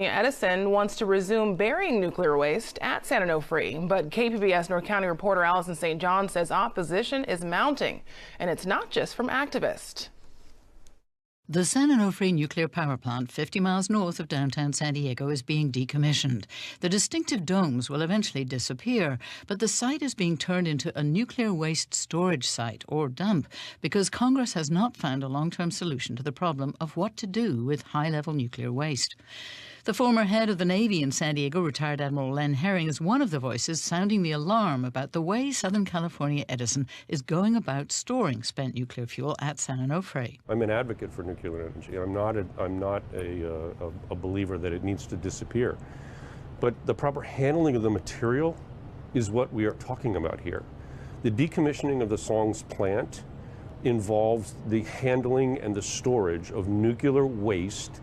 Edison wants to resume burying nuclear waste at San Onofre, but KPBS North County reporter Allison St. John says opposition is mounting, and it's not just from activists. The San Onofre nuclear power plant, 50 miles north of downtown San Diego, is being decommissioned. The distinctive domes will eventually disappear, but the site is being turned into a nuclear waste storage site, or dump, because Congress has not found a long-term solution to the problem of what to do with high-level nuclear waste. The former head of the Navy in San Diego, retired Admiral Len Herring, is one of the voices sounding the alarm about the way Southern California Edison is going about storing spent nuclear fuel at San Onofre. I'm an advocate for nuclear energy. I'm not a believer that it needs to disappear. But the proper handling of the material is what we are talking about here. The decommissioning of the Songs plant involves the handling and the storage of nuclear waste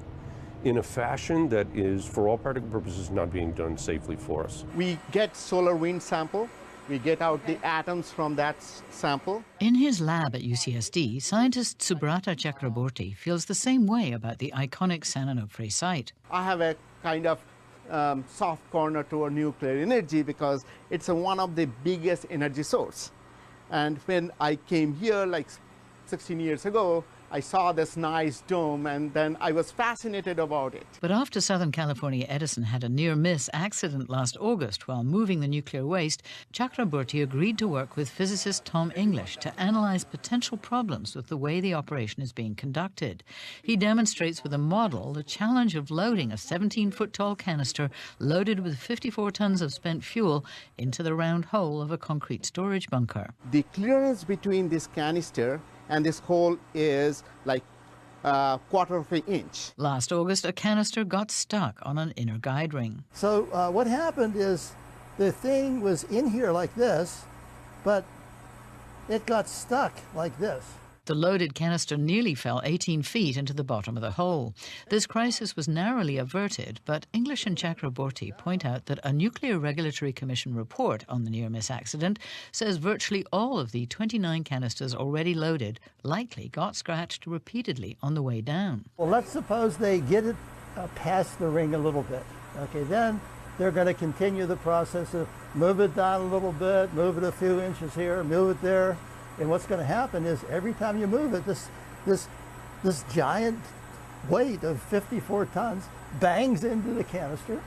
in a fashion that is, for all practical purposes, not being done safely for us. We get solar wind sample. We get out the atoms from that sample. In his lab at UCSD, scientist Subrata Chakraborty feels the same way about the iconic San Onofre site. I have a kind of soft corner toward nuclear energy because it's one of the biggest energy source. And when I came here like 16 years ago, I saw this nice dome, and then I was fascinated about it. But after Southern California Edison had a near-miss accident last August while moving the nuclear waste, Chakraborty agreed to work with physicist Tom English to analyze potential problems with the way the operation is being conducted. He demonstrates with a model the challenge of loading a 17-foot-tall canister loaded with 54 tons of spent fuel into the round hole of a concrete storage bunker. The clearance between this canister and this hole is like a quarter of an inch. Last August, a canister got stuck on an inner guide ring. So what happened is the thing was in here like this, but it got stuck like this. The loaded canister nearly fell 18 feet into the bottom of the hole. This crisis was narrowly averted, but English and Chakraborty point out that a Nuclear Regulatory Commission report on the near-miss accident says virtually all of the 29 canisters already loaded likely got scratched repeatedly on the way down. Well, let's suppose they get it past the ring a little bit. Okay, then they're going to continue the process of move it down a little bit, move it a few inches here, move it there. And what's going to happen is every time you move it, this giant weight of 54 tons bangs into the canister,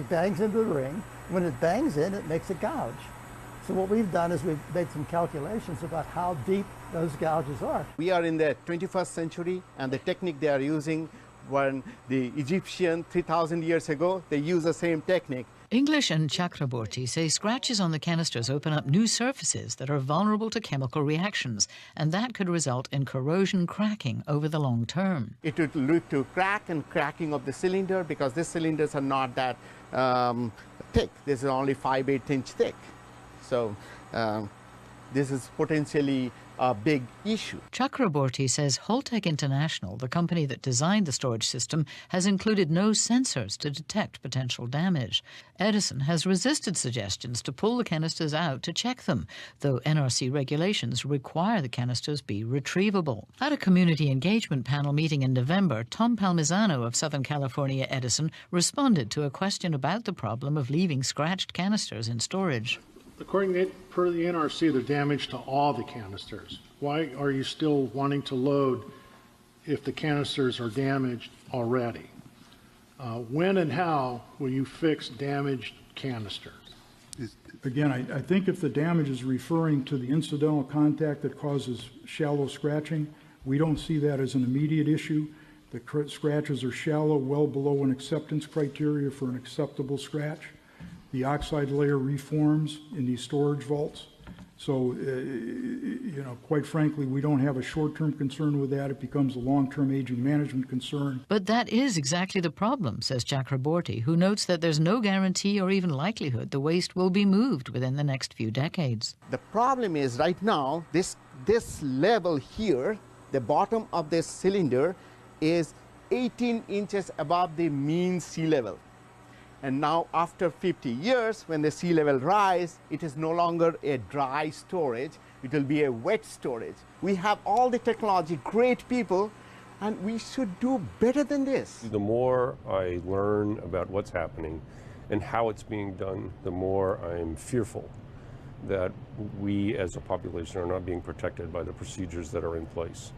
bangs into the ring. When it bangs in, it makes a gouge. So what we've done is we've made some calculations about how deep those gouges are. We are in the 21st century, and the technique they are using, when the Egyptian 3,000 years ago, they use the same technique. English and Chakraborty say scratches on the canisters open up new surfaces that are vulnerable to chemical reactions, and that could result in corrosion cracking over the long term. It would lead to crack and cracking of the cylinder because these cylinders are not that thick. This is only 5/8 inch thick. So this is potentially a big issue. Chakraborty says Holtec International, the company that designed the storage system, has included no sensors to detect potential damage. Edison has resisted suggestions to pull the canisters out to check them, though NRC regulations require the canisters be retrievable. At a community engagement panel meeting in November, Tom Palmisano of Southern California Edison responded to a question about the problem of leaving scratched canisters in storage. Per the NRC, they're damaged to all the canisters. Why are you still wanting to load if the canisters are damaged already? When and how will you fix damaged canisters? Again, I think if the damage is referring to the incidental contact that causes shallow scratching, we don't see that as an immediate issue. The scratches are shallow, well below an acceptance criteria for an acceptable scratch. The oxide layer reforms in these storage vaults. So, quite frankly, we don't have a short-term concern with that. It becomes a long-term aging management concern. But that is exactly the problem, says Chakraborty, who notes that there's no guarantee or even likelihood the waste will be moved within the next few decades. The problem is right now, this level here, the bottom of this cylinder, is 18 inches above the mean sea level. And now after 50 years, when the sea level rise, it is no longer a dry storage, it will be a wet storage. We have all the technology, great people, And we should do better than this. The more I learn about what's happening and how it's being done, the more I'm fearful that we as a population are not being protected by the procedures that are in place.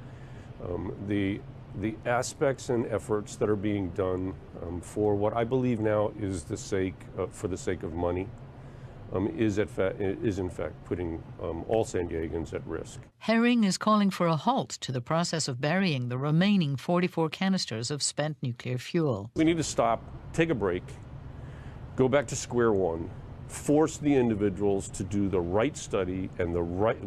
The aspects and efforts that are being done for what I believe now is for the sake of money is in fact putting all San Diegans at risk. Herring is calling for a halt to the process of burying the remaining 44 canisters of spent nuclear fuel. We need to stop, take a break, go back to square one, force the individuals to do the right study and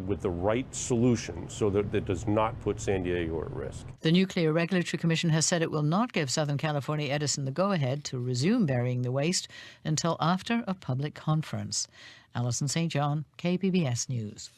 with the right solution so that it does not put San Diego at risk. The Nuclear Regulatory Commission has said it will not give Southern California Edison the go-ahead to resume burying the waste until after a public conference. Alison St. John, KPBS News.